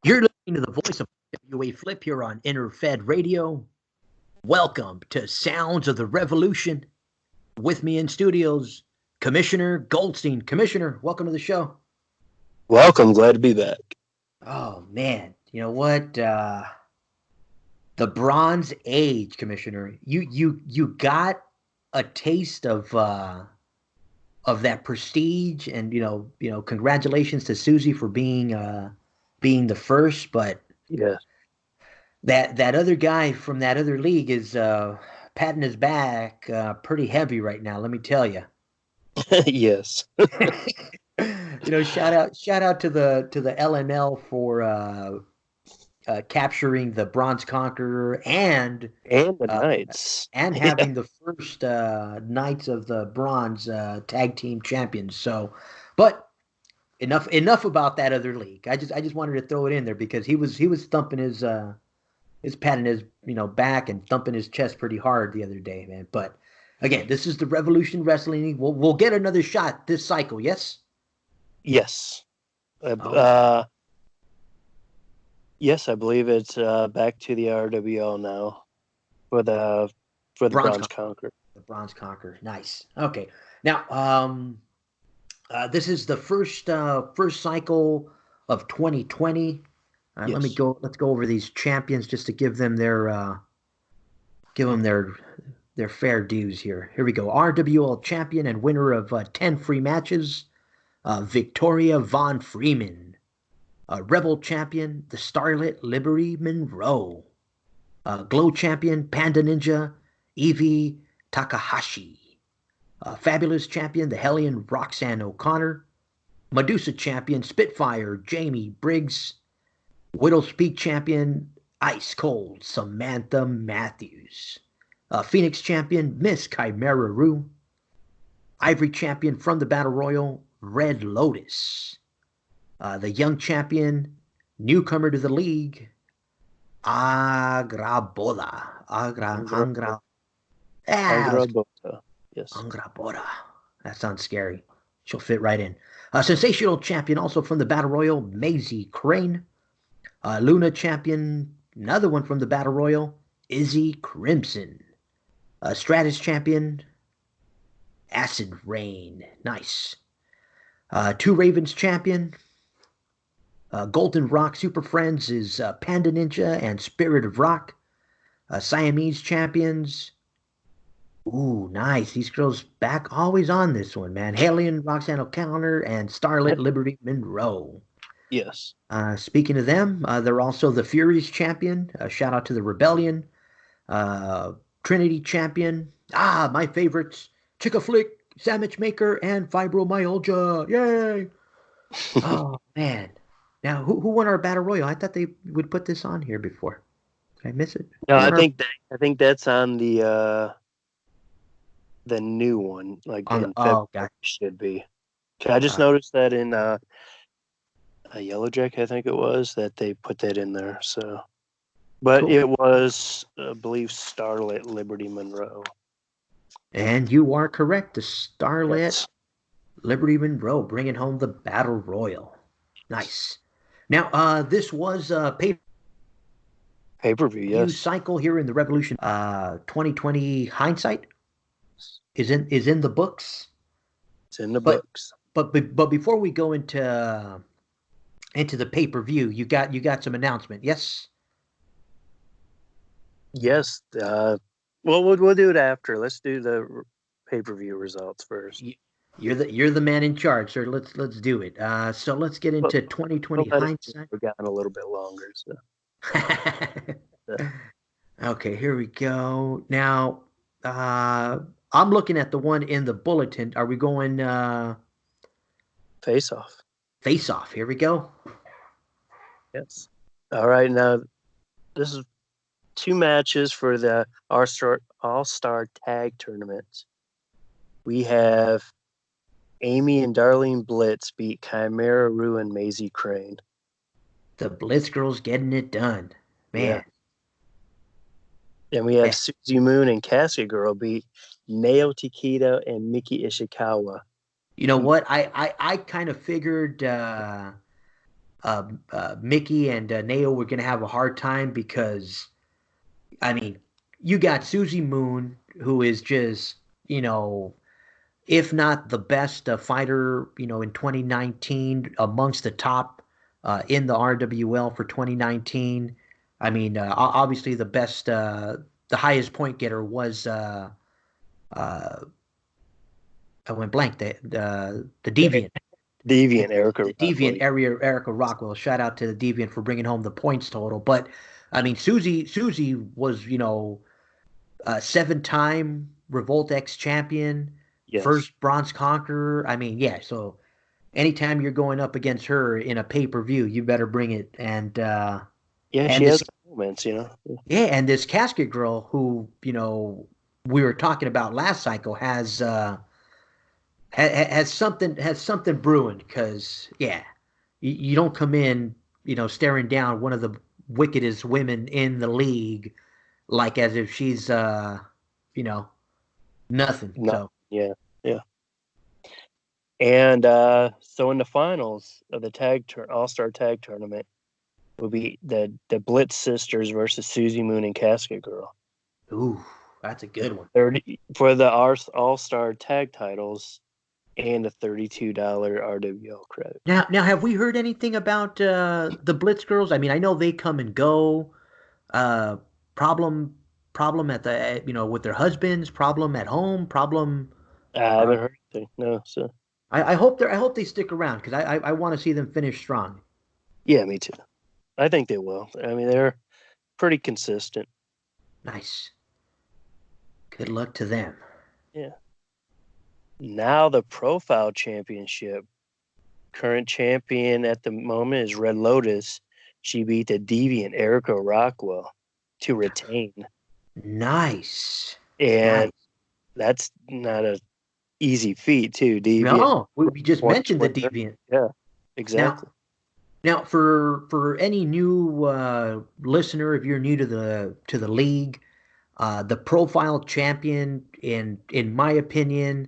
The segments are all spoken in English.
You're listening to the voice of WA Flip here on Interfed Radio. Welcome to Sounds of the Revolution. With me in studios, Commissioner Goldstein. Commissioner, welcome to the show. Welcome. Glad to be back. Oh, man. You know what? The Bronze Age, Commissioner. You got a taste of that prestige, and congratulations to Susie for being the first, but yeah, that other guy from that other league is patting his back pretty heavy right now, let me tell you. Yes. Shout out to the LNL for capturing the Bronze Conqueror and the Knights and having the first Knights of the Bronze tag team champions. So, but enough about that other league. I just wanted to throw it in there because he was thumping his patting his back and thumping his chest pretty hard the other day, man. But again, this is the Revolution Wrestling League. We'll get another shot this cycle. Yes. Yes. Yes, I believe it's back to the RWL now for the Bronze Conqueror. The Bronze Conqueror. Nice. Okay. Now, this is the first cycle of 2020. Yes. Let's go over these champions just to give them their fair dues here. Here we go. RWL champion and winner of 10 free matches, Victoria Von Freeman. Rebel champion, the Starlet Liberty Monroe. Glow champion, Panda Ninja, Evie Takahashi. Fabulous champion, the Hellion Roxanne O'Connor. Medusa champion, Spitfire Jamie Briggs. Widow's Peak champion, Ice Cold Samantha Matthews. Phoenix champion, Miss Chimera Rue. Ivory champion from the Battle Royal, Red Lotus. The young champion, newcomer to the league, Angrabota. Angrabota. Yes. Angrabota. That sounds scary. She'll fit right in. Sensational champion, also from the Battle Royal, Maisie Crane. Luna champion, another one from the Battle Royal, Izzy Crimson. Stratus champion, Acid Rain. Nice. Two Ravens champion, Golden Rock Super Friends is Panda Ninja and Spirit of Rock. Siamese champions. Ooh, nice. These girls back always on this one, man. Hellion Roxanne O'Connor and Starlet Liberty Monroe. Yes. Speaking of them, they're also the Furies champion. Shout out to the Rebellion. Trinity champion. My favorites. Chicka Flick, Sandwich Maker, and Fibromyalgia. Yay! Oh, man. Now, who won our Battle Royal? I thought they would put this on here before. Did I miss it? No, I think that's on the new one. Like in February, gotcha. Should be. I just noticed that in a Yellow Jack, I think it was, that they put that in there. So, but cool. It was, I believe, Starlet Liberty Monroe. And you are correct. The Starlet Liberty Monroe bringing home the Battle Royal. Nice. Now, this was a pay-per-view, yes. Cycle here in the Revolution. 2020 hindsight is in the books. It's in the books. But before we go into the pay-per-view, you got some announcement, yes? Yes. Well, we'll do it after. Let's do the pay-per-view results first. You're the man in charge, sir. Let's do it. So let's get into 2020 hindsight. We've gotten a little bit longer, so. Okay, here we go. Now, I'm looking at the one in the bulletin. Are we going face off? Face off. Here we go. Yes. All right. Now, this is 2 matches for the All-Star Tag Tournament. We have Amy and Darlene Blitz beat Chimera Rue and Maisie Crane. The Blitz girls getting it done. Man. Yeah. And we have Susie Moon and Casket Girl beat Naoto Takeda and Miki Ishikawa. You know what? I kind of figured Mickey and Nao were going to have a hard time because, I mean, you got Susie Moon, who is just, if not the best fighter, in 2019, amongst the top in the RWL for 2019. I mean, obviously the highest point getter was uh, I went blank. The Deviant. Deviant Erica The Rockwell. Deviant area Erica Rockwell. Shout out to the Deviant for bringing home the points total. But I mean, Susie was seven-time Revolt X champion, Yes. first bronze conqueror. I mean, yeah. So anytime you're going up against her in a pay-per-view, you better bring it. And Yeah, and she this has moments, Yeah. yeah, and this casket girl who we were talking about last cycle has something brewing because yeah, you don't come in staring down one of the wickedest women in the league like as if she's you know nothing. No, So yeah. And so in the finals of the All-Star Tag Tournament will be the Blitz sisters versus Susie Moon and Casket Girl. ooh, that's a good one. 30 for the All-Star Tag titles and a $32 RWL credit. Now, have we heard anything about the Blitz girls? I mean, I know they come and go. Uh, problem at the with their husbands. Problem at home. Problem. I haven't heard anything. No, so I hope they stick around because I want to see them finish strong. yeah, me too. I think they will. I mean, they're pretty consistent. Nice. Good luck to them. Yeah. Now the Profile Championship. Current champion at the moment is Red Lotus. She beat the Deviant Erica Rockwell to retain. Nice. And that's not a easy feat, too. Deviant. No, we just mentioned the Deviant. Yeah, exactly. Now for any new listener, if you're new to the league, the Profile Champion, in my opinion,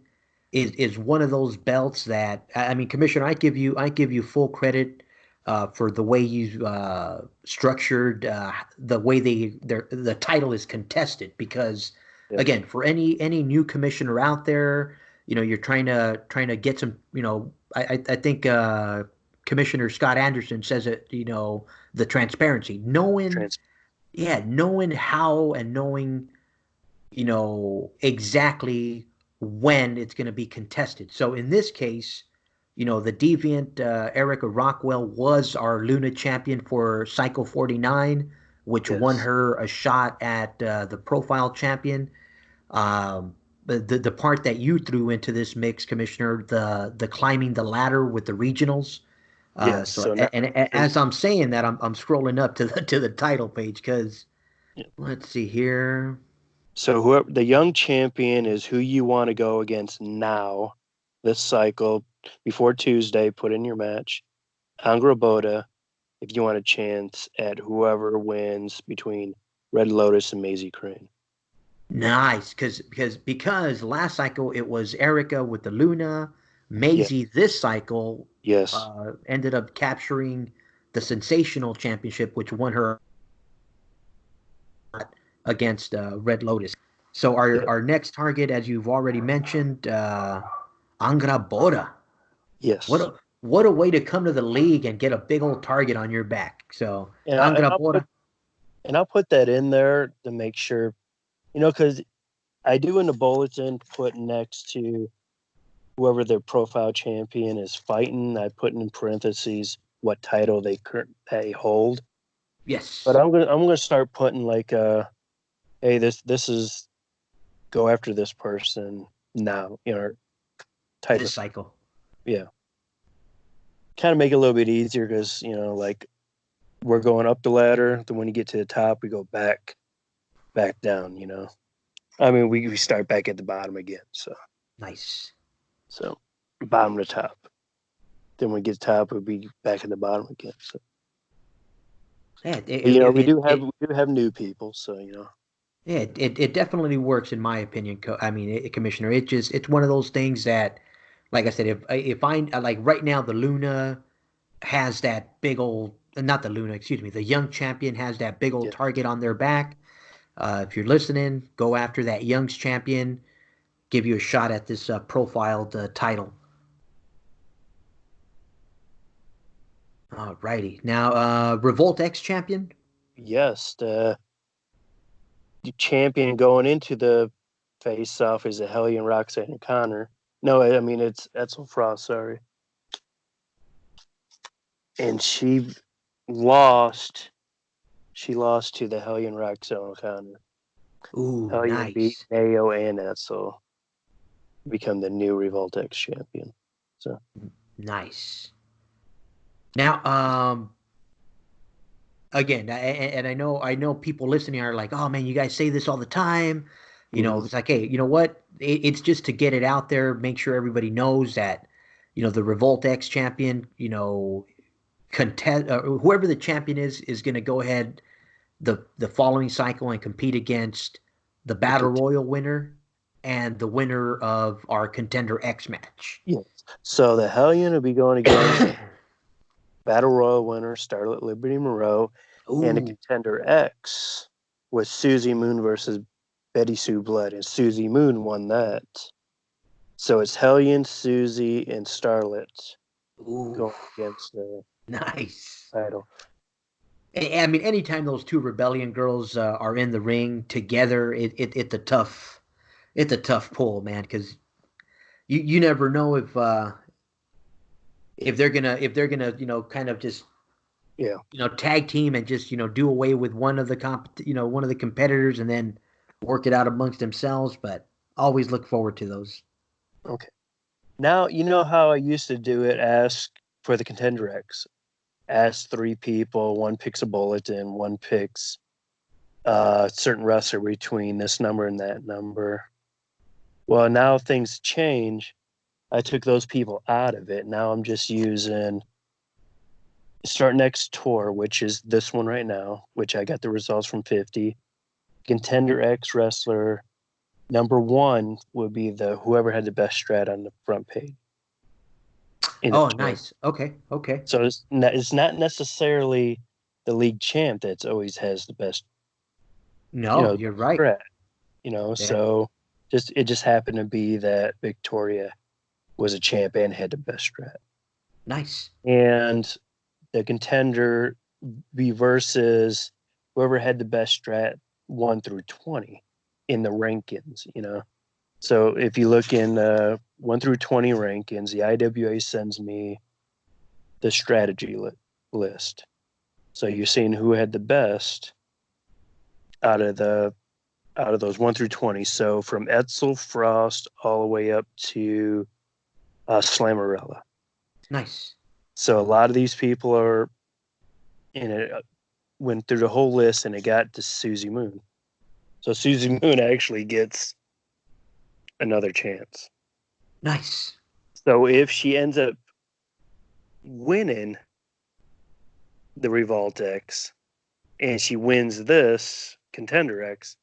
is one of those belts that I mean, Commissioner, I give you full credit for the way you structured the way the title is contested because again, for any new commissioner out there, you're trying to get some, I think Commissioner Scott Anderson says it, the transparency, knowing how and knowing exactly when it's going to be contested. So in this case, the Deviant Erica Rockwell was our Luna champion for Cycle 49, which won her a shot at the Profile champion. The part that you threw into this mix, Commissioner, the climbing the ladder with the regionals. As I'm saying that, I'm scrolling up to the title page because let's see here. So whoever the young champion is who you want to go against now, this cycle before Tuesday. Put in your match, Angra Boda, if you want a chance at whoever wins between Red Lotus and Maisie Crane. Nice, because last cycle it was Erica with the Luna. Maisie this cycle ended up capturing the Sensational Championship, which won her against Red Lotus. So our next target, as you've already mentioned, Angra Boda. Yes. What a way to come to the league and get a big old target on your back. So Angra Boda. And I'll put that in there to make sure, because I do in the bulletin put next to whoever their Profile champion is fighting. I put in parentheses what title they hold. Yes. But I'm gonna start putting like hey, this is go after this person now, type this of cycle. Yeah. Kind of make it a little bit easier because, like we're going up the ladder. Then when you get to the top, we go back down, I mean, we start back at the bottom again. So nice. So bottom to top. Then when we get to top, we'll be back at the bottom again. So yeah, we do have new people, so Yeah, it definitely works in my opinion. I mean, Commissioner, it's one of those things that, like I said, if I like right now the Luna, has that big old, not the Luna, excuse me, the young champion has that big old Yeah. target on their back. If you're listening, go after that Young's champion. Give you a shot at this profiled title. Alrighty. Now, Revolt X champion. Yes, the champion going into the face off is a Hellion Roxanne Connor. No, I mean it's Etzel Frost, sorry. And lost she lost to the Hellion Roxanne O'Connor. Ooh, Hellion beat nice. Mayo and Etzel, become the new Revolt X champion. So Nice. Now, again, and I know people listening are like, oh man, you guys say this all the time. It's like, hey, you know what? It's just to get it out there, make sure everybody knows that, the Revolt X champion, contest whoever the champion is going to go ahead the following cycle and compete against the battle royal winner and the winner of our Contender X match. yes. So the Hellion will be going against Battle Royal winner Starlet Liberty Monroe, and the Ooh, Contender X was Susie Moon versus Betty Sue Blood, and Susie Moon won that. So it's Hellion, Susie, and Starlet ooh, going against the nice. title. I mean, anytime those two Rebellion girls are in the ring together, it's a tough pull, man, because you never know if they're gonna kind of just Yeah. tag team and just do away with one of the competitors and then work it out amongst themselves. But always look forward to those. Okay. Now you know how I used to do it. Ask for the Contender X. Ask three people. One picks a bulletin. One picks a certain wrestler between this number and that number. Well, now things change. I took those people out of it. Now I'm just using Start Next Tour, which is this one right now, which I got the results from 50. Contender X wrestler number one would be the whoever had the best strat on the front page in the Oh, tour. nice. Okay, okay. So it's not necessarily the league champ that's always has the best, No, you're right. strat. Yeah, So it just happened to be that Victoria was a champ and had the best strat. nice. And the contender be versus whoever had the best strat 1 through 20 in the rankings. So if you look in 1 through 20 rankings, the IWA sends me the strategy list. So you're seeing who had the best out of those 1 through 20. So from Etzel Frost all the way up to Slammerella. Nice. So a lot of these people are in it. Went through the whole list and it got to Susie Moon. So Susie Moon actually gets another chance. Nice. So if she ends up winning the Revolt X and she wins this Contender X,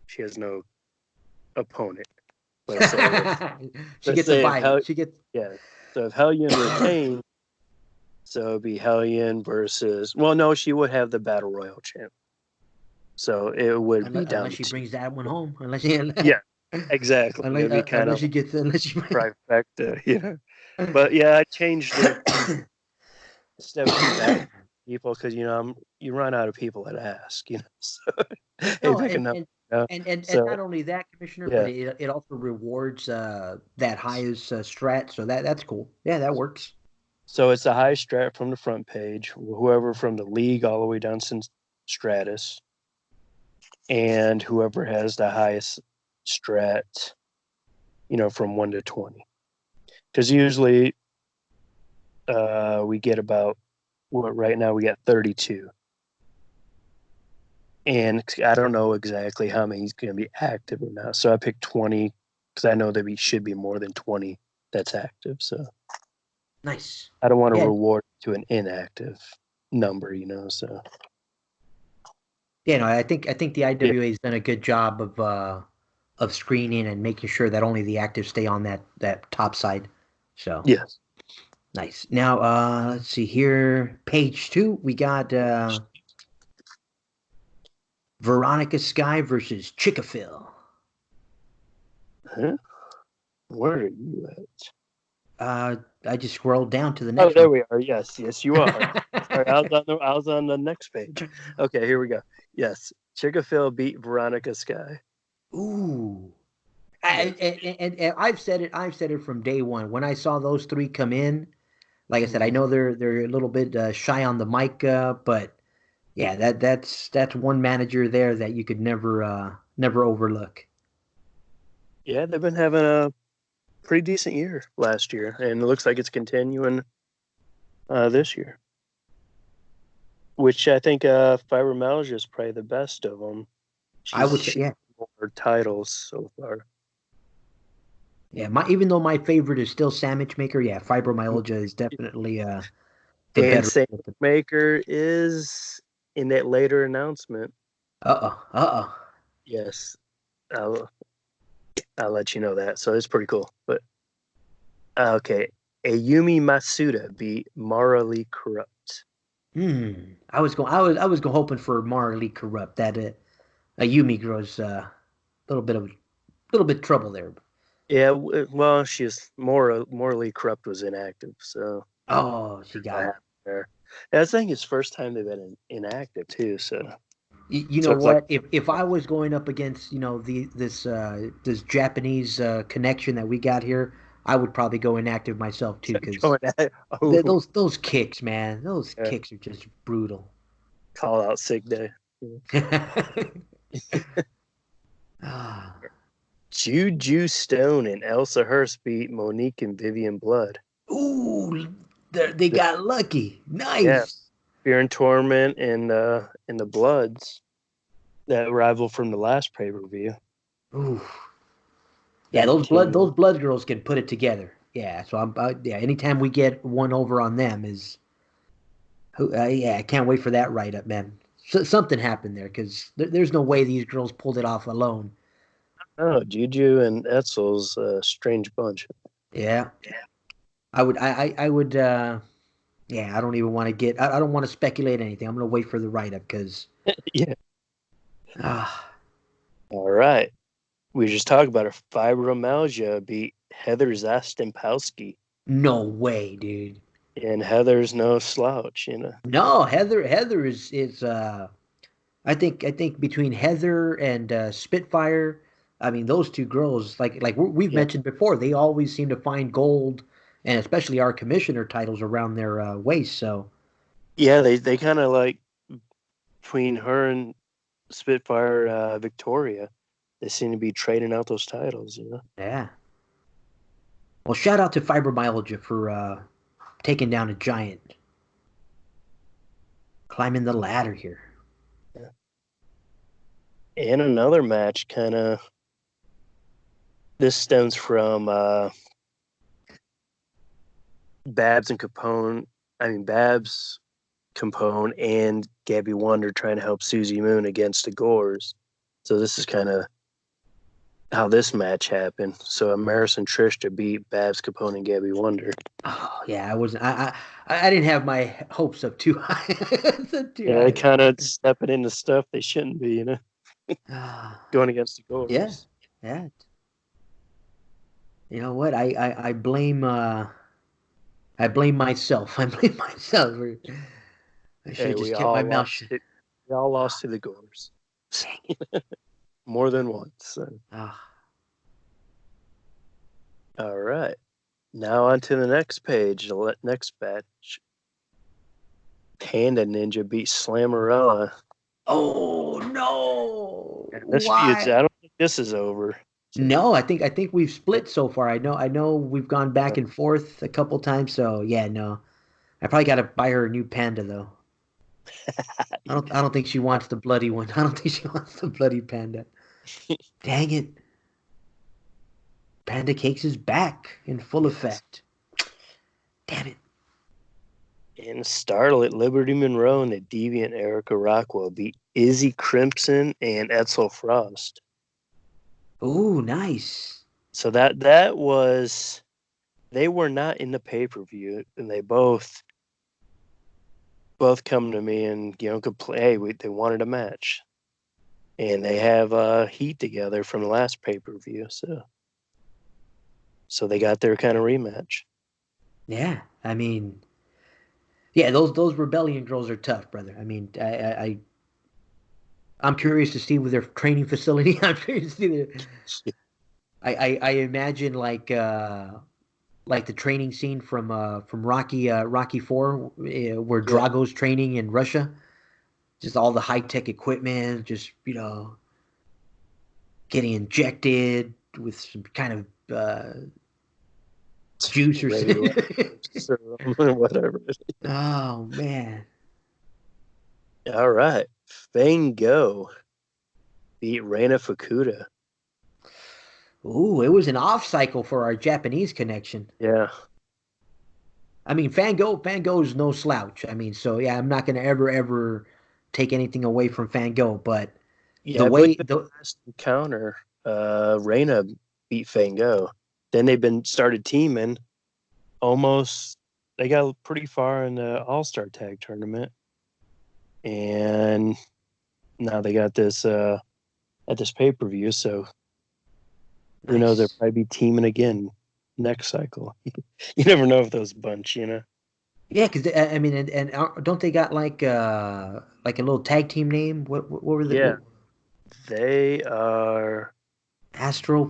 she has no opponent. Let's say, She gets a bye. She gets yeah. So if Hellion retains, so it'd be Hellion versus. Well, no, she would have the Battle Royal champ. So it would be down unless to she two. brings that one home. Unless she, Yeah, exactly. It'd be kind unless of she gets unless she. trifecta. But yeah, I changed it instead of back people because you run out of people that ask. So, hey, No, pick a and number. and You know? and So not only that, Commissioner, but yeah, it also rewards that highest strat, so that's cool. Yeah, that works. so it's a high strat from the front page. Whoever from the league all the way down since Stratus, and whoever has the highest strat, from 1 to 20. Because usually we get about what right now we got 32. And I don't know exactly how many he's going to be active or not. So I picked 20 because I know that we should be more than 20 that's active. So Nice. I don't want to Yeah, reward to an inactive number, So yeah. No, I think the yeah, IWA has done a good job of screening and making sure that only the actives stay on that top side. So yes. Nice. Now, let's see here. Page 2, we got Veronica Sky versus Chickafil. Huh? Where are you at? I just scrolled down to the Oh, next there one. we are. Yes, you are. Sorry, I was on the next page. Okay, here we go. Yes, Chickafil beat Veronica Sky. Ooh. Yes. And I've said it from day one. When I saw those three come in, like I said, I know they're a little bit shy on the mic, but yeah, that's one manager there that you could never overlook. Yeah, they've been having a pretty decent year last year, and it looks like it's continuing this year. Which I think Fibromyalgia is probably the best of them. I would say, She's yeah, more titles so far. yeah. My even though my favorite is still Sandwich Maker, yeah, Fibromyalgia is definitely the And better. Sandwich Maker is in that later announcement. Uh-oh. Yes, I'll let you know that. So it's pretty cool. But okay, Ayumi Masuda beat Morally Corrupt. I was going hoping for Marley Corrupt that Yumi grows a little bit trouble there. Yeah, well, she's morally corrupt was inactive, so Oh, she what got it. happened there? And I think it's first time they've been inactive too. So You so know it's like what? If I was going up against this Japanese connection that we got here, I would probably go inactive myself too, because going at, oh, those kicks, man, those yeah, kicks are just brutal. call out sick day. Ah, Juju Stone and Elsa Hurst beat Monique and Vivian Blood. ooh, they The, got lucky. yeah, Nice. Fear and Torment and the Bloods that rival from the last pay per view. Ooh. Yeah, That team. those blood girls can put it together. Yeah, so yeah. Anytime we get one over on them is, yeah, I can't wait for that write up, man. Something happened there because there's no way these girls pulled it off alone. Oh, Juju and Etzel's a strange bunch. Yeah, I would. Yeah, I don't even want to get. I don't want to speculate anything. I'm gonna wait for the write up because. Yeah. Ah, All right. We just talked about her fibromyalgia beat Heather Zastampowski. no way, dude. And Heather's no slouch. No, Heather is I think between Heather and Spitfire, I mean those two girls, like we've Yeah. mentioned before, they always seem to find gold, and especially our commissioner titles around their waist. So Yeah, they kind of like between her and Spitfire Victoria, they seem to be trading out those titles. yeah. Well, shout out to Fibromyalgia for taking down a giant, climbing the ladder here. Yeah. And another match kind of this stems from Babs and Capone. I mean Babs, Capone, and Gabby Wonder trying to help Susie Moon against the Gores. So this is kind of how this match happened. So Maris and Trish to beat Babs, Capone, and Gabby Wonder. Oh yeah, I wasn't. I didn't have my hopes up too high. Too Yeah, they high. kind of stepping into stuff they shouldn't be, Ah, going against the yeah, Gores. yeah. You know what? I blame myself. I blame myself. I should Hey, have just kept my mouth shut. We all Ah, lost to the Gores dang it. more than once. So. Ah, All right. Now on to the next page. The next batch. Panda Ninja beat Slammerella. oh no! And this feud's, Why? I don't think this is over. So, No, I think we've split so far. I know we've gone back and forth a couple times. So yeah, no. I probably got to buy her a new panda though. I don't think she wants the bloody one. I don't think she wants the bloody panda. Dang it. Panda Cakes is back in full yes. effect. Damn it. And Starlet, Liberty Monroe, and the Deviant Erica Rockwell beat Izzy Crimson and Etzel Frost. Ooh, nice. So that was they were not in the pay-per-view, and they both come to me and complain. Hey, they wanted a match, and they have heat together from the last pay-per-view, so they got their kind of rematch. Yeah, I mean, yeah, those Rebellion girls are tough, brother. I mean, I'm curious to see with their training facility. I'm curious to see their. I imagine like the training scene from Rocky 4 where Yeah, Drago's training in Russia. Just all the high tech equipment, just getting injected with some kind of juice or radioactive serum or whatever. Oh man. All right, Fang Go beat Reina Fukuda. Ooh, it was an off cycle for our Japanese connection. Yeah, I mean, Fango is no slouch. I mean, so yeah, I'm not gonna ever take anything away from Fango, but yeah. the I believe way in the the last encounter, Reina beat Fang Go. Then they've been started teaming. Almost, they got pretty far in the All-Star Tag Tournament, and now they got this at this pay-per-view. So who knows? They'll nice. probably be teaming again next cycle. You never know if those bunch. Yeah, because I mean, and don't they got like a little tag team name? What were the Yeah, they are Astro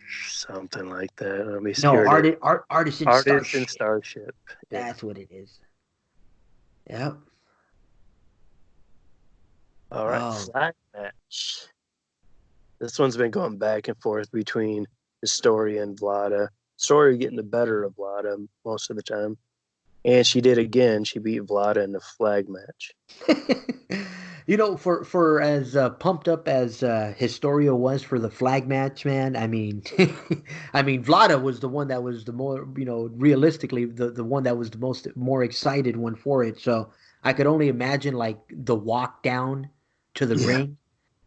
something like that. Let me see. no Here it is. Artisan Artist and Starship. Starship. Yeah. That's what it is. Yep. All right. Oh, Flag match. This one's been going back and forth between Historia and Vlada. Historia getting the better of Vlada most of the time. And she did again. She beat Vlada in the flag match. for as pumped up as Historia was for the flag match, man. I mean, I mean, Vlada was the one that was the more, realistically, the one that was the most more excited one for it. So I could only imagine like the walk down to the Yeah. ring,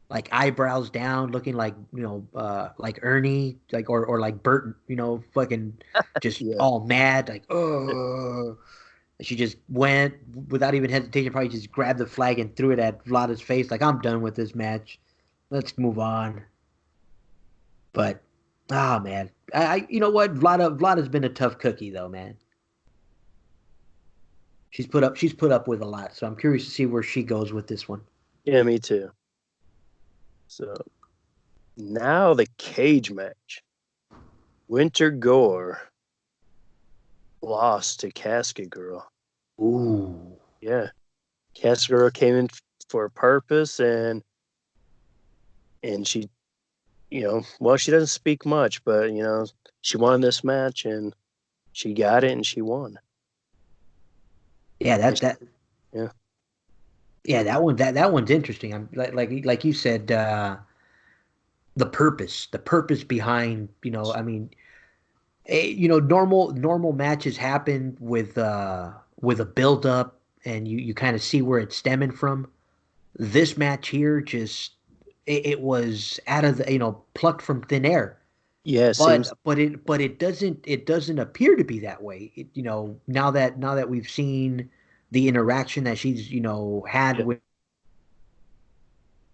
like eyebrows down, looking like like Ernie, like or like Bert, fucking just Yeah. all mad, like oh. She just went without even hesitation, probably just grabbed the flag and threw it at Vlada's face, like, I'm done with this match. Let's move on. But, man. You know what? Vlada's been a tough cookie, though, man. She's put up with a lot, so I'm curious to see where she goes with this one. Yeah, me too. So now the cage match. Winter Gore lost to Casket Girl. Ooh. Yeah. Casket Girl came in for a purpose, and she, well, she doesn't speak much, but she won this match and she got it and she won. Yeah, And yeah. that one's interesting. I'm like you said, the purpose behind, I mean, normal matches happen with a build up, and you kind of see where it's stemming from. This match here just it was out of the plucked from thin air. Yeah, it seems. But it doesn't appear to be that way. Now that we've seen the interaction that she's had Yeah. with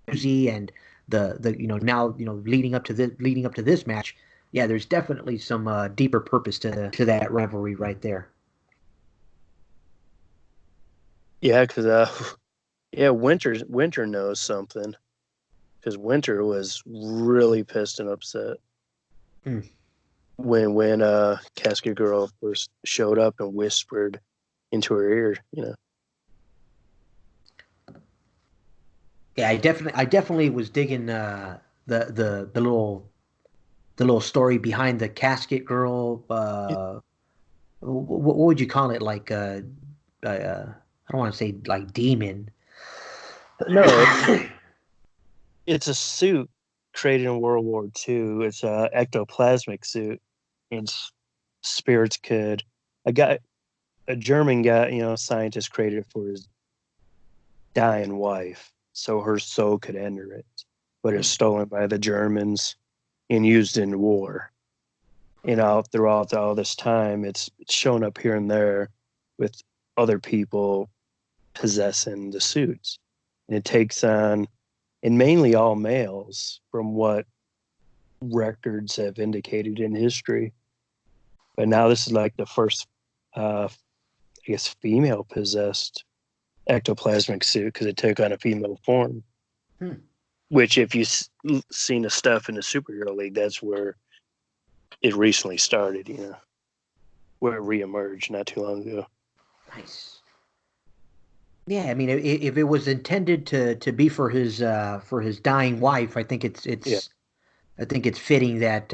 Uzi, and the now leading up to this match. Yeah, there's definitely some deeper purpose to that rivalry right there. Yeah, because yeah, Winter knows something because Winter was really pissed and upset Hmm. when Casket Girl first showed up and whispered into her ear. Yeah, I definitely was digging the little story behind the casket girl. What would you call it? Like I don't want to say like demon. No, it's a suit created in World War II. It's a ectoplasmic suit, and spirits could. A guy, a German guy, scientist created it for his dying wife, so her soul could enter it, but it's stolen by the Germans and used in war. throughout all this time, it's shown up here and there with other people possessing the suits. And it takes on, and mainly all males, from what records have indicated in history. But now this is like the first, I guess, female possessed ectoplasmic suit because it took on a female form. Which, if you've seen the stuff in the Superhero League, that's where it recently started, where it reemerged not too long ago. Nice. Yeah, I mean, if it was intended to be for his dying wife, I think it's I think it's fitting that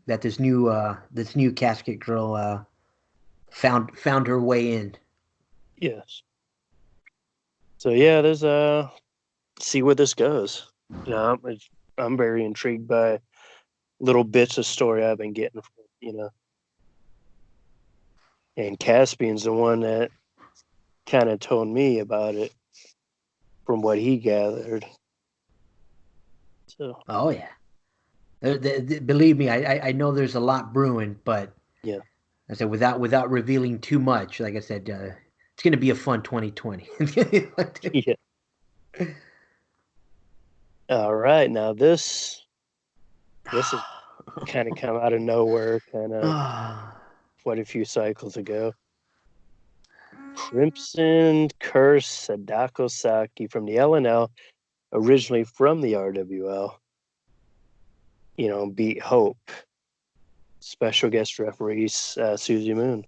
that this new casket girl found her way in. Yes. So yeah, there's see where this goes. I'm very intrigued by little bits of story I've been getting from, and Caspian's the one that kind of told me about it from what he gathered. So. Oh yeah. Believe me, I know there's a lot brewing, but yeah, I said without revealing too much. Like I said, it's going to be a fun 2020. yeah. All right, now this is kind of come out of nowhere, kind of quite a few cycles ago. Crimson Curse Sadako Saki from the LNL, originally from the RWL, beat Hope. Special guest referee Susie Moon.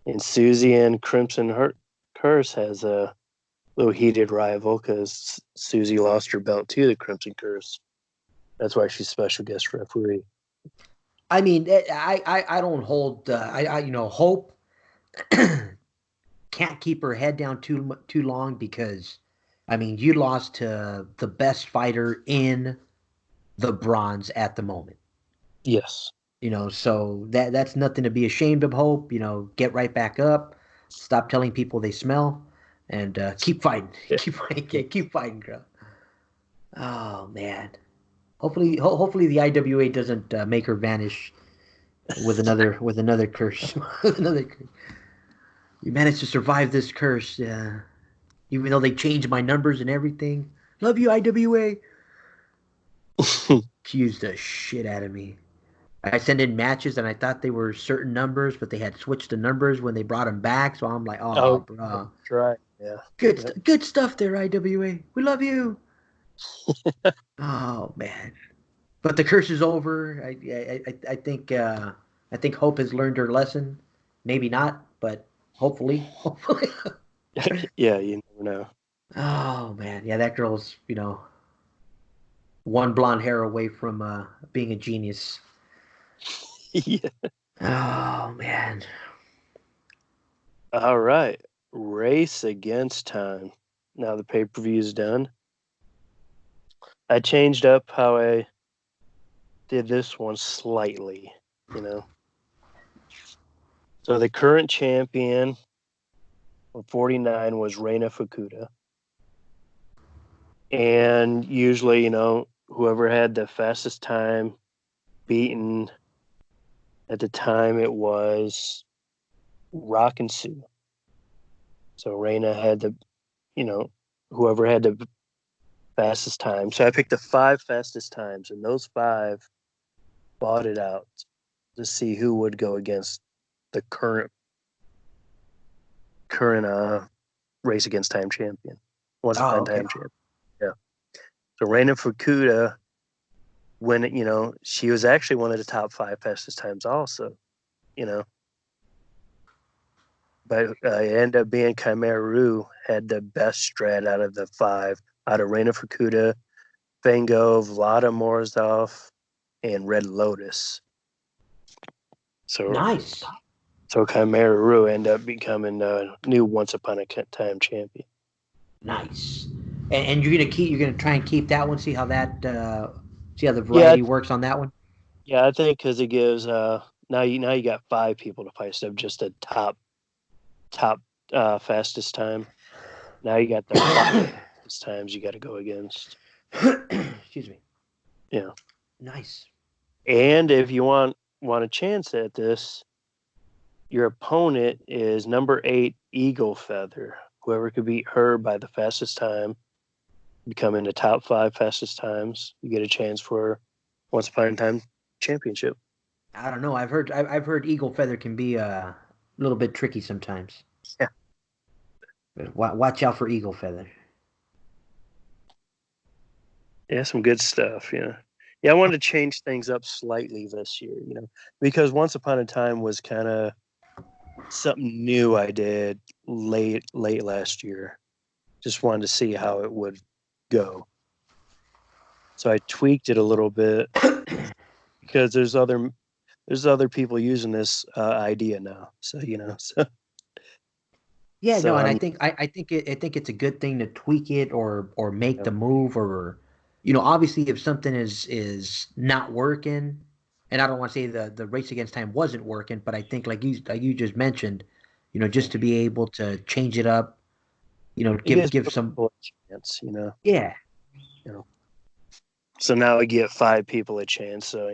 And Susie and Crimson Curse has a little heated rival because Susie lost her belt to the Crimson Curse. That's why she's special guest referee. I mean, I don't hold Hope can't keep her head down too long because, I mean, you lost to the best fighter in the bronze at the moment. Yes. So that's nothing to be ashamed of, Hope. Get right back up. Stop telling people they smell, and keep fighting. Keep fighting. Keep fighting, girl. Oh man. Hopefully the IWA doesn't make her vanish with another curse. With another curse. You managed to survive this curse, even though they changed my numbers and everything. Love you, IWA. Accused the shit out of me. I sent in matches and I thought they were certain numbers, but they had switched the numbers when they brought them back. So I'm like, oh bro. That's right. Yeah. Good stuff there, IWA. We love you. Oh man. But the curse is over. I think Hope has learned her lesson. Maybe not, but hopefully. Yeah, you never know. Oh man, yeah, that girl's one blonde hair away from being a genius. Yeah. Oh man. All right, Race Against Time. Now the pay-per-view is done. I changed up how I did this one slightly, So the current champion of 49 was Reina Fukuda. And usually, whoever had the fastest time beaten at the time, it was Rock and Sue. So Reina had whoever had the fastest time. So I picked the 5 fastest times, and those 5 bought it out to see who would go against the current Race Against Time champion. Once upon time champion. Yeah. So Reina Fukuda, when she was actually one of the top 5 fastest times also, But it ended up being Chimera Rue had the best strat out of the 5, out of Reina Fukuda, Fango, Vlada Morozov, and Red Lotus. So nice. So Chimera Rue ended up becoming the new Once Upon a Time champion. Nice. And you're gonna try and keep that one. See how the variety works on that one. Yeah, I think because it gives now you got 5 people to fight instead of just a top fastest time. Now you got the 5 fastest times you got to go against. Excuse me. Yeah. Nice. And if you want want a chance at this, your opponent is number 8, Eagle Feather. Whoever could beat her by the fastest time, become in the top 5 fastest times, you get a chance for Once Upon a Time championship. I don't know. I've heard Eagle Feather can be a little bit tricky sometimes. Yeah. Watch out for Eagle Feather. Yeah, some good stuff. Yeah, I wanted to change things up slightly this year. Because Once Upon a Time was kind of something new I did late last year. Just wanted to see how it would go. So I tweaked it a little bit because there's other people using this idea now. So Yeah, So no, and I think it's a good thing to tweak it or make the move or obviously if something is not working, and I don't want to say the Race Against Time wasn't working, but I think like you just mentioned, just to be able to change it up, it gives give some people a chance. yeah. So now we give 5 people a chance. So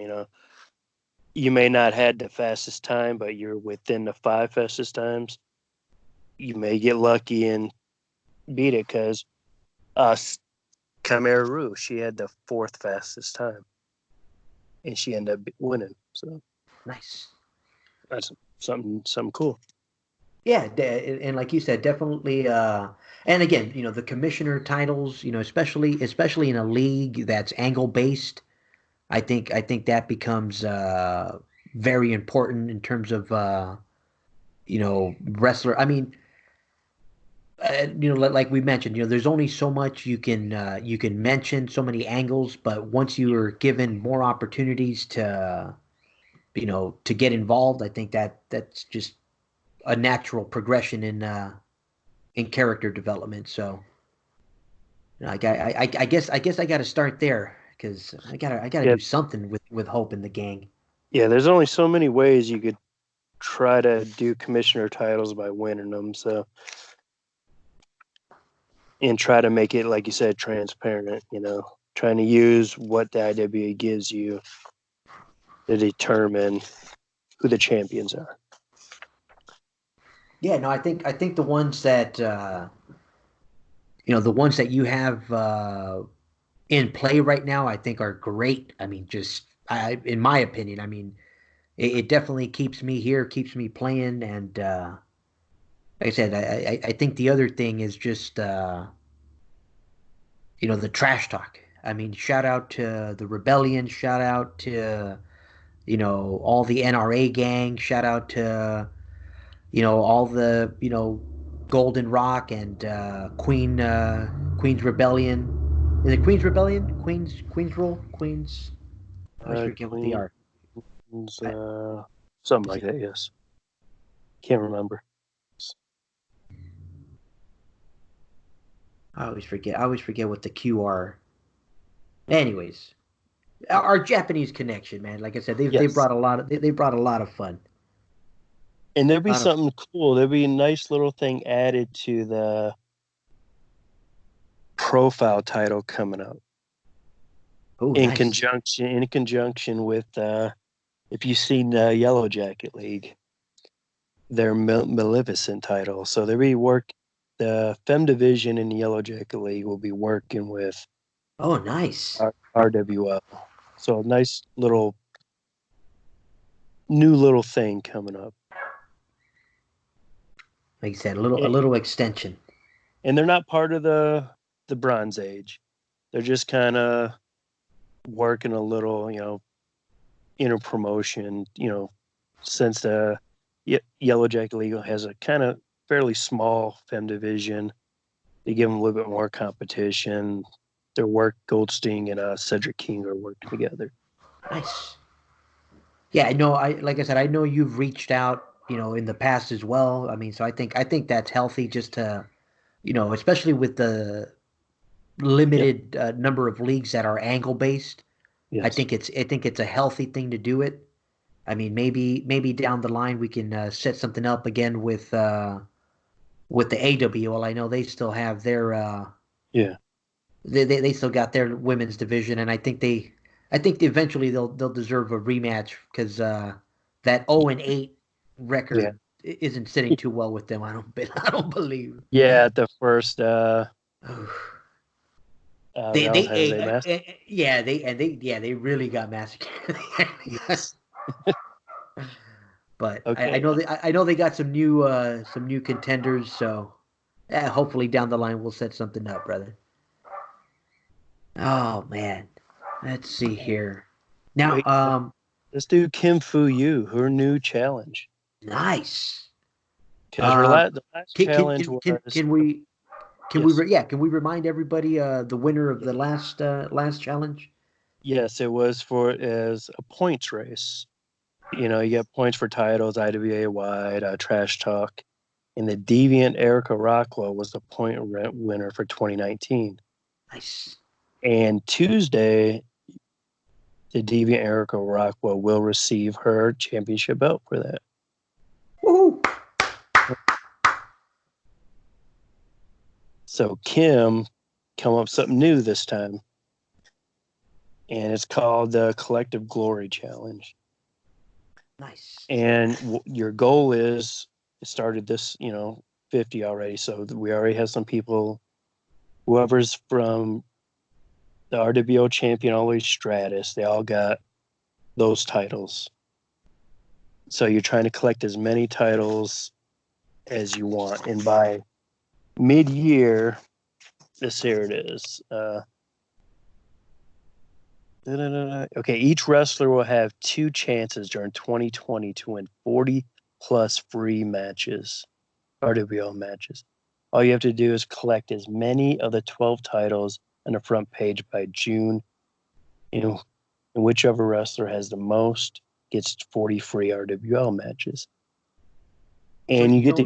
you may not had the fastest time, but you're within the 5 fastest times. You may get lucky and beat it because Chimera Rue, she had the 4th fastest time, and she ended up winning. So Nice. that's something cool. Yeah, and like you said, definitely. And again, the commissioner titles, especially in a league that's angle based, I think that becomes very important in terms of wrestler. I mean, like we mentioned, there's only so much you can mention, so many angles, but once you are given more opportunities to get involved, I think that's just a natural progression in character development. So I guess I got to start there because I gotta Yeah, do something with Hope in the gang. yeah. There's only so many ways you could try to do commissioner titles by winning them. So, and try to make it, like you said, transparent. Trying to use what the IWA gives you to determine who the champions are. Yeah, no, I think the ones that the ones that you have in play right now, I think are great. I mean, just in my opinion, I mean, it definitely keeps me here, keeps me playing, and like I said, I think the other thing is just the trash talk. I mean, shout out to the Rebellion, shout out to all the NRA gang, shout out to all the Golden Rock and Queen's Rebellion. Is it Queen's Rebellion? Queen's Rule? Queen's. I always forget what they Queens, are. I, something is like it? that. Yes, can't remember. I always forget what the Q are. Anyways, our Japanese connection, man. Like I said, they Yes, brought a lot of they brought a lot of fun. and there'd A be lot of something cool. There'd be a nice little thing added to the profile title coming up oh nice. in conjunction with if you've seen the Yellow Jacket League, their Maleficent title. So the Fem division in the Yellow Jacket League will be working with Oh nice. RWL. So a nice little new little thing coming up. Like I said, a And, little extension. and they're not part of the Bronze Age. They're just kind of working a little, inner promotion, since the Yellow Jacket League has a kind of fairly small Fem division. They give them a little bit more competition. Their work, Goldstein and Cedric King are working together. Nice. Yeah, I know. I like I said, I know you've reached out, in the past as well. I mean, so I think that's healthy just to, especially with the Yep. limited number of leagues that are angle based. Yes. I think it's a healthy thing to do it. I mean, maybe down the line we can set something up again with the AWL. I know they still have their Yeah. they still got their women's division, and I think I think eventually they'll deserve a rematch because that 0-8 Yeah. record isn't sitting too well with them. I don't believe. Yeah, at the first They Valentine's Day mass. yeah they really got massacred. Yes. But I Okay. know they got some new contenders. So hopefully down the line we'll set something up, brother. Oh man, let's see here. Now, Wait, let's do Kim Fu Yu, her new challenge. nice. Because Um, the last can can challenge can was can, can we yes. can we remind everybody the winner of the last challenge? Yes, it was for as a points race. You know, you get points for titles, IWA wide, Trash Talk, and the Deviant Erica Rockwell was the point winner for 2019. Nice. And Tuesday, the Deviant Erica Rockwell will receive her championship belt for that. Woo! So Kim come up with something new this time, and it's called the Collective Glory Challenge. Nice. And your goal is it started this 50 already, so we already have some people, whoever's from the RWO champion all the way Stratus, they all got those titles. So you're trying to collect as many titles as you want, and by mid-year, here it is. Okay, each wrestler will have 2 chances during 2020 to win 40 plus free matches, RWO matches. All you have to do is collect as many of the 12 titles on the front page by June. And whichever wrestler has the most gets 40 free RWL matches. So And you you get to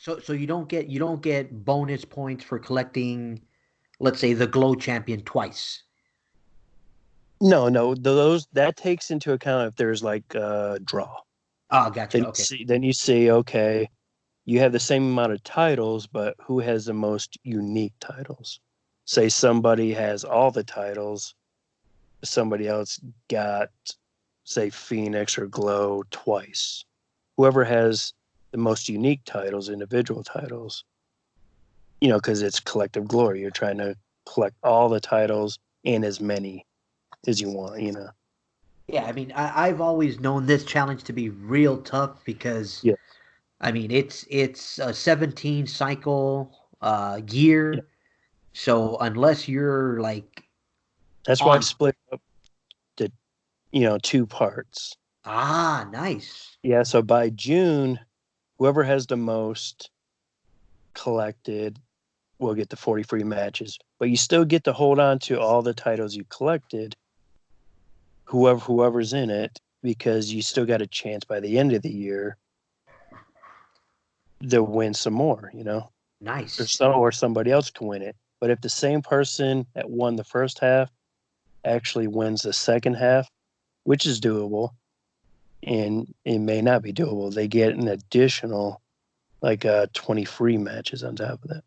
don't so you don't get bonus points for collecting, let's say, the Glow Champion twice. no, those that takes into account if there's like a draw. Oh, gotcha. Okay. Then you see, okay, you have the same amount of titles, but who has the most unique titles? Say somebody has all the titles, somebody else got, say, Phoenix or Glow twice. Whoever has the most unique titles, individual titles, because it's collective glory. You're trying to collect all the titles and as many as you want. Yeah, I mean, I've always known this challenge to be real tough because Yeah. I mean it's a 17 cycle Yeah. year. So unless you're like That's why I on split up the, 2 parts. nice. Yeah. So by June, whoever has the most collected will get the 40 free matches, but you still get to hold on to all the titles you collected, whoever's in it, because you still got a chance by the end of the year to win some more, Nice. or somebody else can win it. But if the same person that won the first half actually wins the second half, which is doable, and it may not be doable, they get an additional 20 free matches on top of that,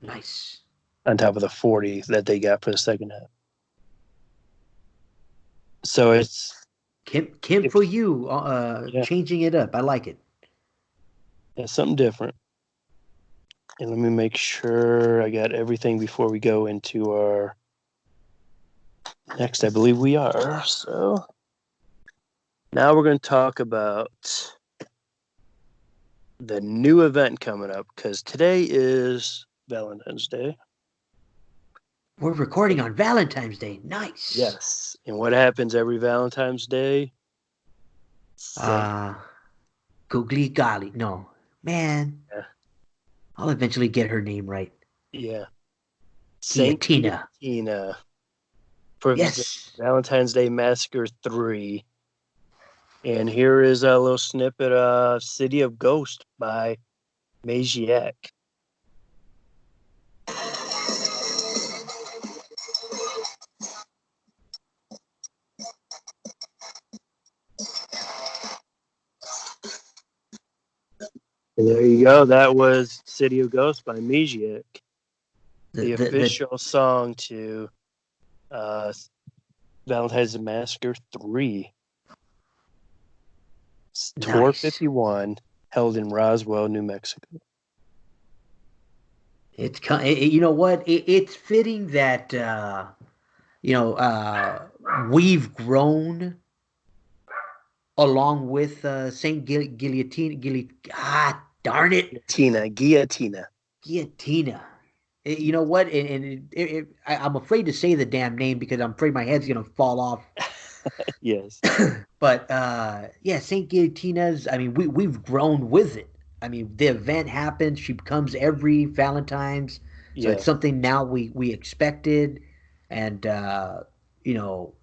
Nice. on top of the 40 that they got for the second half. So it's Kim for you yeah, changing it up. I like it. it's something different. And let me make sure I got everything before we go into our next. I believe we are. So now we're going to talk about the new event coming up, because today is Valentine's Day. We're recording on Valentine's Day. Nice. Yes. And what happens every Valentine's Day? Uh Googly Golly. No. Man. Yeah. I'll eventually get her name right. Yeah. Saint Guillotina. Guillotina for Yes. Valentine's Day Massacre 3. And here is a little snippet of City of Ghost by Magiac. And there you go. That was City of Ghosts by Magiac, the The official song to Valentine's Massacre 3. Tour Nice. 51, held in Roswell, New Mexico. You know what? It's fitting that we've grown along with Saint Guillotine. God darn it, Guillotina. Guillotina. You know what? I'm afraid to say the damn name because I'm afraid my head's gonna fall off. Yes. But yeah, Saint Guillotina's. I mean, we've grown with it. I mean, the event happens. She comes every Valentine's, so Yeah. it's something now we expected, and you know,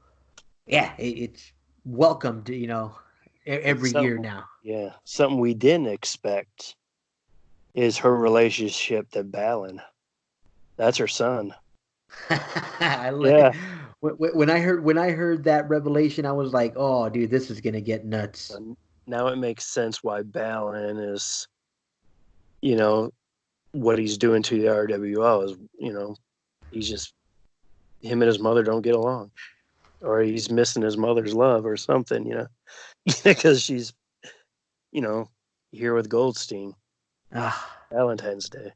yeah, it's welcomed. And Every year something, now. yeah, something we didn't expect is her relationship to Balin. That's her son. I Yeah. like when I heard that revelation, I was like, oh, dude, this is gonna get nuts. And now it makes sense why Balin is, you know, what he's doing to the RWO is, he's just, him and his mother don't get along. Or he's missing his mother's love or something, because she's, here with Goldstein. Ah, Valentine's Day.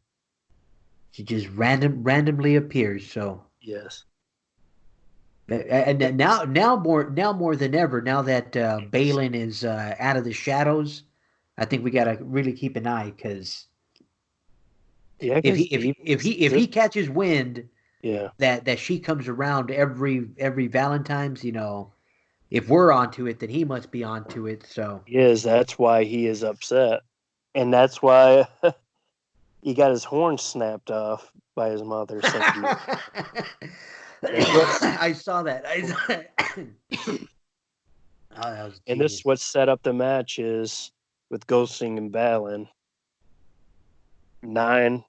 she just randomly appears. So Yes. and now more than ever, now that Balin is out of the shadows, I think we gotta really keep an eye because Yeah, if he because if he even if he if he catches wind yeah, that she comes around every Valentine's, if we're onto it, then he must be onto it. So he is. That's why he is upset. And that's why he got his horn snapped off by his mother. I saw that. Oh, that was And this genius. is what set up the matches with Goldstein and Balin. 9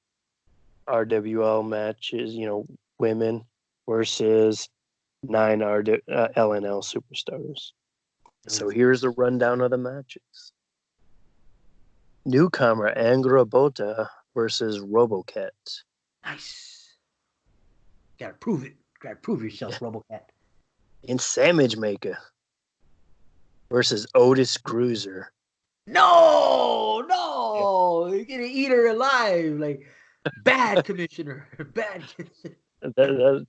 RWL matches, women versus 9 LNL superstars. So here's a rundown of the matches. Newcomer Angra Bota versus Robocat. Nice. Gotta prove it. Gotta prove yourself, Robocat. And Sandwich Maker versus Otis Cruiser. No, you're gonna eat her alive. Like bad commissioner. Bad commissioner.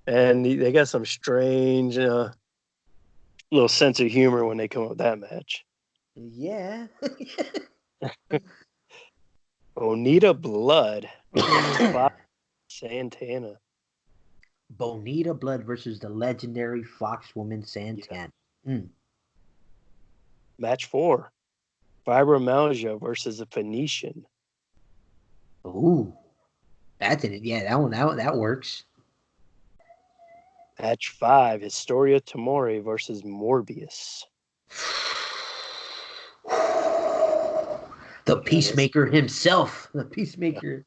And they got some strange little sense of humor when they come up with that match. Yeah. Bonita Blood versus Fox Santana. Bonita Blood versus the legendary Foxwoman Santana. Yeah. Mm. Match 4. Fibromyalgia versus the Phoenician. Ooh. That didn't. Yeah, that works. Match 5. Historia Tamori versus Morbius. The Peacemaker himself. The Peacemaker.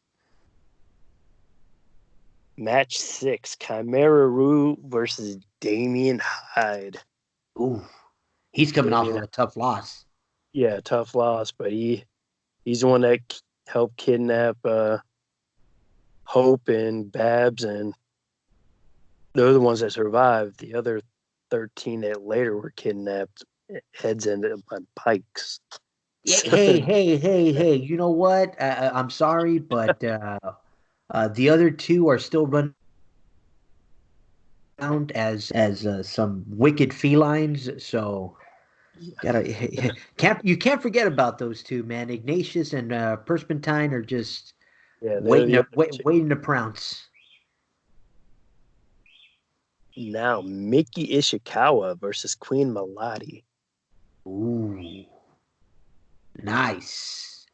Match 6. Chimera Rue versus Damian Hyde. Ooh. He's coming off of a tough loss. Yeah, tough loss, but he's the one that helped kidnap Hope and Babs, and they're the ones that survived. The other 13 that later were kidnapped, heads ended up on pikes. Hey! You know what? I'm sorry, but the other two are still running around as some wicked felines. So can't forget about those two, man. Ignatius and Perspentine are just waiting to pounce. Now Miki Ishikawa versus Queen Melody. Ooh, nice.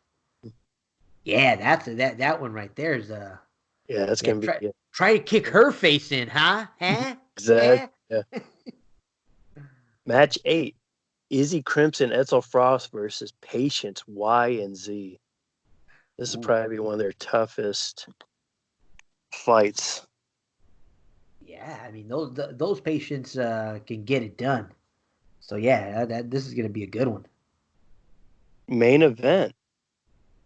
Yeah, that one right there is that's gonna be try to kick her face in, huh? Exactly. Yeah. Match 8. Izzy Crimson Etzel Frost versus Patience Y and Z. This will probably be one of their toughest fights. Yeah, I mean those patients can get it done. So yeah, this is gonna be a good one. Main event: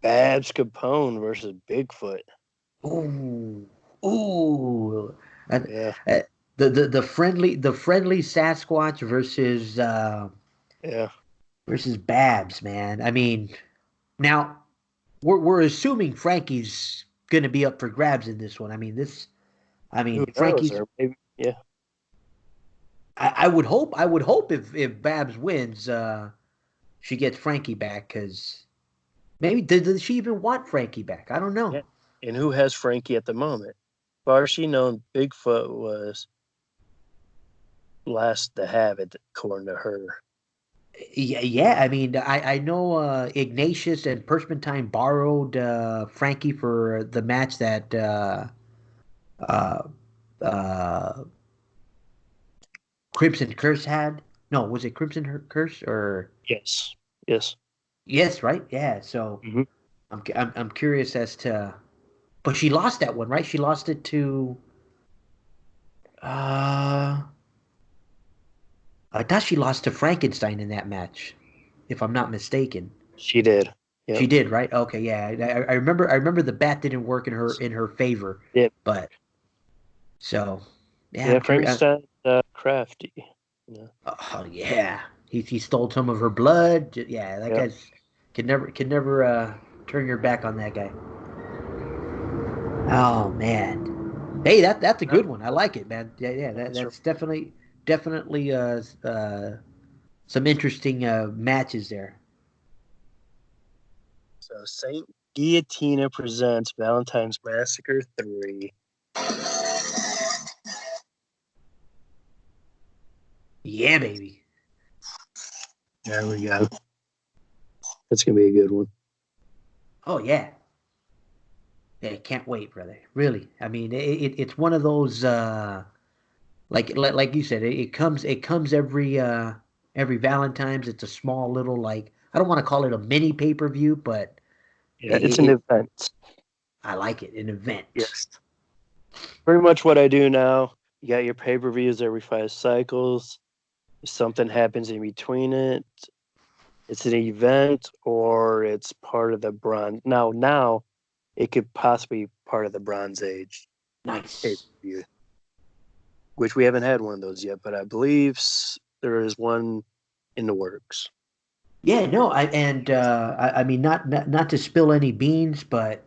Babs Capone versus Bigfoot. Ooh. Yeah. the friendly Sasquatch Yeah. versus Babs, man. I mean, now we're assuming Frankie's gonna be up for grabs in this one. I Who mean knows? Frankie's Or maybe, yeah. I would hope if Babs wins, she gets Frankie back because maybe does she even want Frankie back? I don't know. Yeah. And who has Frankie at the moment? Far as she known, Bigfoot was last to have it, according to her. Yeah, yeah. I mean, I know Ignatius and Perspentine borrowed Frankie for the match that uh, uh, Crimson Curse had. No, was it Crimson Curse or Yes. Yes. yes, right? Yeah. So Hmm. I'm curious as to, but she lost that one, right? She lost it to uh I thought she lost to Frankenstein in that match, if I'm not mistaken. She did. She Yep. did, right? Okay, yeah. I remember the bat didn't work in her favor, Yeah. but so yeah, Yeah. I'm curious. Frankenstein, crafty. Yeah. Oh yeah, he stole some of her blood. Yeah, that Yep. guy's can never turn your back on that guy. Oh man, hey, that's a Yep. good one. I like it, man. Yeah, yeah, That's her. that's definitely some interesting matches there. So Saint Guillotina presents Valentine's Massacre 3. Yeah, baby. There we go. That's gonna be a good one. Oh yeah. Yeah, can't wait, brother. Really. I mean, it's one of those like you said, it comes every Valentine's. It's a small little like I don't want to call it a mini pay-per-view, but Yeah, it, it's it, an it event. I like it, an event. Yes. Pretty much what I do now. You got your pay-per-views every 5 cycles. If something happens in between it, it's an event or it's part of the bronze. Now it could possibly be part of the Bronze Age Nice. pay-per-view, which we haven't had one of those yet, but I believe there is one in the works. Yeah, no, I mean not to spill any beans, but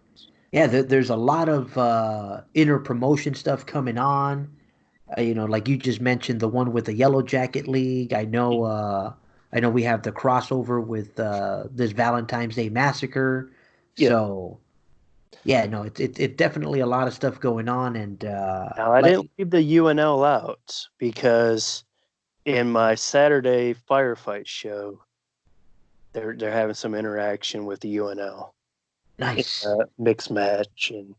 yeah, there's a lot of inner promotion stuff coming on. Like you just mentioned, the one with the Yellow Jacket League. I know we have the crossover with this Valentine's Day Massacre. Yeah. So yeah, no, it's definitely a lot of stuff going on, and Now I like didn't leave the UNL out because in my Saturday firefight show, they're having some interaction with the UNL in nice. mixed match and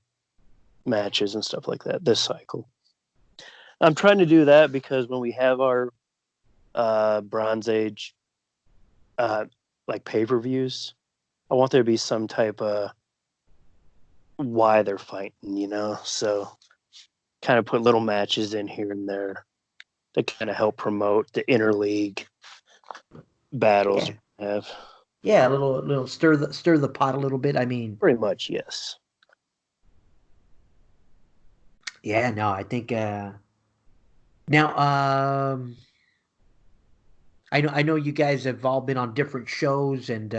matches and stuff like that this cycle. I'm trying to do that because when we have our Bronze Age uh, like pay-per-views, I want there to be some type of why they're fighting. So kind of put little matches in here and there to kind of help promote the interleague battles Yeah, we have. yeah, a little stir the pot a little bit. I mean, Pretty much, yes. yeah, no, I think now I know you guys have all been on different shows and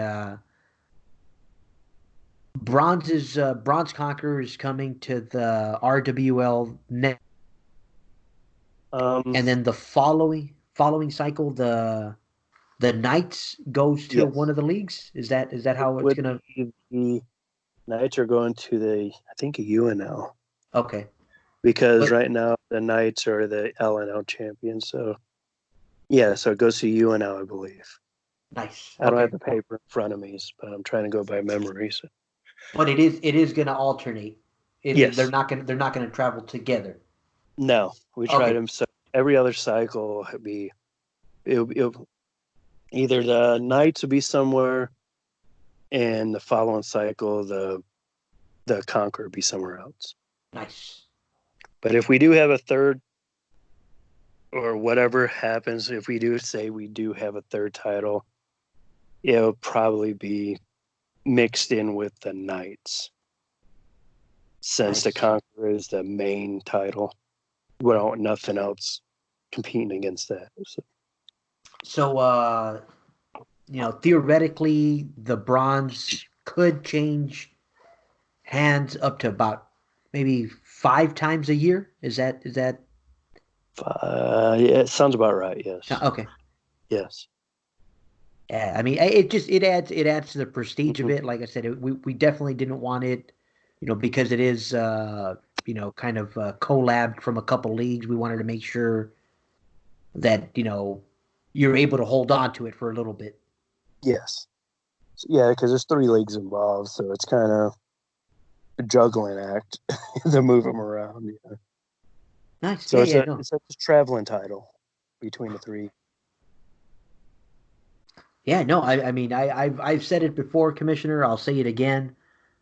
Bronze Conqueror is coming to the RWL net, Um, and then the following cycle, the Knights goes to one yes, of the leagues. Is that it how it's would gonna? be the Knights are going to I think, a UNL Okay, because but right now the Knights are the LNL champions. So yeah, so it goes to UNL, I believe. nice. I don't have Okay, the paper in front of me, but I'm trying to go by memory. So but it is gonna alternate. They're yes, not gonna travel together. no, we tried Okay, them. So every other cycle it'll either the Knights will be somewhere, and the following cycle the Conqueror will be somewhere else. nice. But if we do have a third, or whatever happens, if we do say we do have a third title, it'll probably be mixed in with the Knights, since the Nice. Conqueror is the main title. Well, nothing else competing against that. So, theoretically, the bronze could change hands up to about maybe 5 times a year. Is that Yeah, it sounds about right. Yes. okay? Yes. Yeah, I mean, it adds to the prestige of Mhm. it. Like I said, we definitely didn't want it, because it is kind of collabed from a couple leagues. We wanted to make sure that you're able to hold on to it for a little bit. Yes. Yeah, because there's 3 leagues involved, so it's kind of a juggling act to move them around. Yeah. Nice, So yeah, it's yeah, a no, it's a traveling title between the 3. yeah, no. I mean, I've said it before, Commissioner. I'll say it again.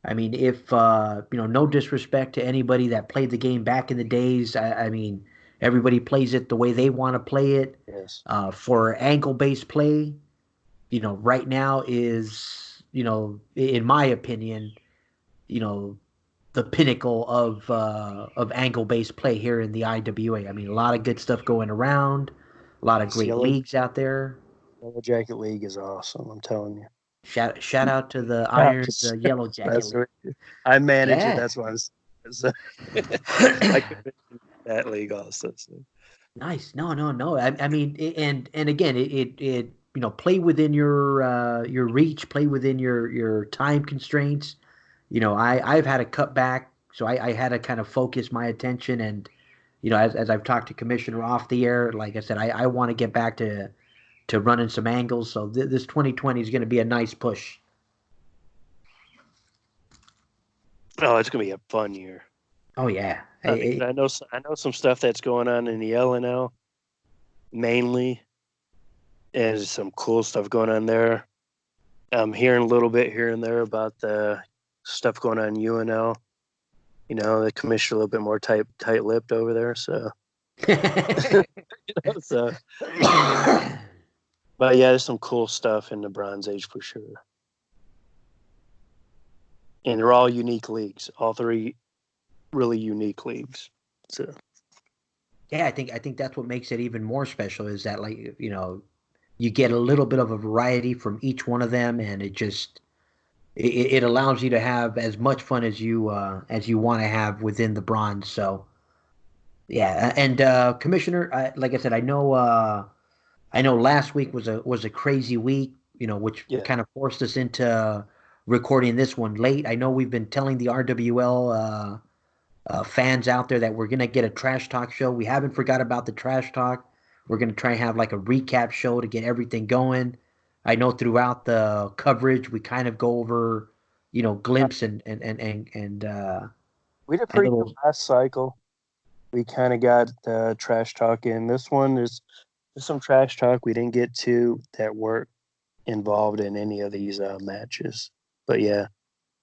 I mean, if no disrespect to anybody that played the game back in the days. I mean, everybody plays it the way they want to play it. Yes. For angle-based play, right now is, in my opinion, you know, the pinnacle of angle-based play here in the IWA. I mean, a lot of good stuff going around, a lot of This great leagues out there. Yellow Jacket League is awesome. I'm telling you. Shout out to the I'm Irons just Yellow Jacket messing League. with you. I manage it. Yeah. That's why I'm. So I could mention that league also. So. Nice. No, no, no. I mean, and again, it play within your reach, play within your time constraints. I've had to cut back, so I had to kind of focus my attention, and as I've talked to Commissioner off the air, like I said, I want to get back to running some angles. So this 2020 is going to be a nice push. Oh, it's gonna be a fun year. Oh yeah. I mean, I know some stuff that's going on in the LNL mainly, and there's some cool stuff going on there. I'm hearing a little bit here and there about the stuff going on in UNL. The commissioner a little bit more tight-lipped over there. So, so, but yeah, there's some cool stuff in the Bronze Age for sure. And they're all unique leagues. All 3 really unique leagues. So Yeah, I think that's what makes it even more special is that, like, you get a little bit of a variety from each one of them, and it allows you to have as much fun as you want to have within the bronze. So yeah, and Commissioner, like I said, I know last week was a crazy week, which yeah, kind of forced us into recording this one late. I know we've been telling the RWL fans out there that we're gonna get a trash talk show. We haven't forgot about the trash talk. We're gonna try and have like a recap show to get everything going. I know throughout the coverage we kind of go over, glimpse we did and pretty good little. last cycle. We kind of got trash talk in this one. There's some trash talk we didn't get to that weren't involved in any of these matches. But yeah,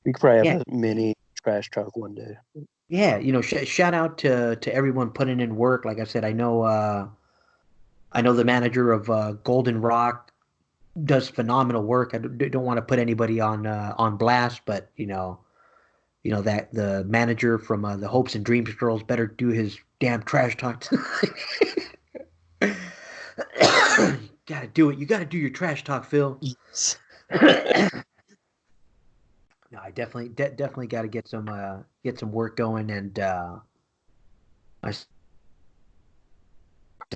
we could probably have Yeah, a mini trash talk one day. yeah. Shout out to everyone putting in work. Like I said, I know the manager of Golden Rock does phenomenal work. I don't want to put anybody on blast, but that the manager from the Hopes and Dreams girls better do his damn trash talk. Gotta do it. You gotta do your trash talk, Phil. Yes. No, I definitely got to get some work going, and I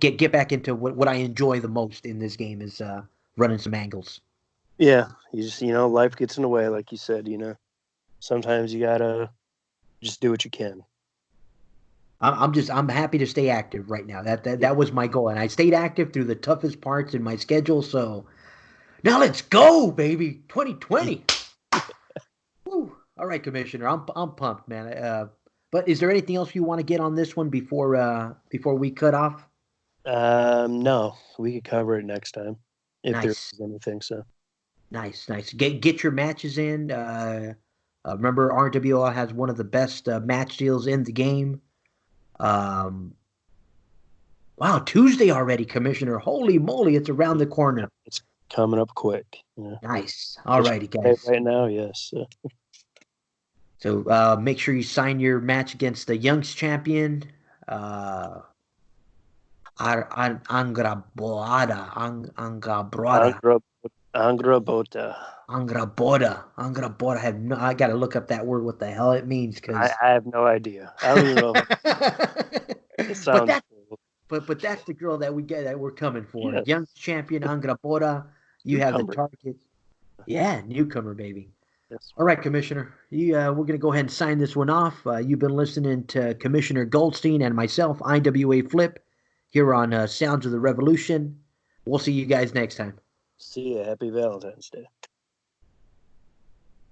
get back into what I enjoy the most in this game is running some angles. Yeah, you just life gets in the way, like you said. Sometimes you gotta just do what you can. I'm happy to stay active right now. That was my goal, and I stayed active through the toughest parts in my schedule. So now let's go, baby, 2020. Woo. All right, Commissioner, I'm pumped, man. But is there anything else you want to get on this one before we cut off? No, we could cover it next time if there's Nice, anything. So nice, nice. Get your matches in. Remember, RWL has one of the best match deals in the game. Um, wow, Tuesday already, Commissioner. Holy moly, it's around the corner. it's coming up quick. Nice. All Just righty, guys. right now, yes. So make sure you sign your match against the Young's champion. Angraboda. Angrabota. Angraboda. I got to look up that word, what the hell it means, because. I have no idea. I don't even know. It sounds cool. But that's the girl that we're coming for. Yes. Young champion Angraboda. You have the Newcomer. target. Yeah, newcomer, baby. Yes. All right, Commissioner. We're going to go ahead and sign this one off. You've been listening to Commissioner Goldstein and myself, IWA Flip, here on Sounds of the Revolution. We'll see you guys next time. See ya. Happy Valentine's Day.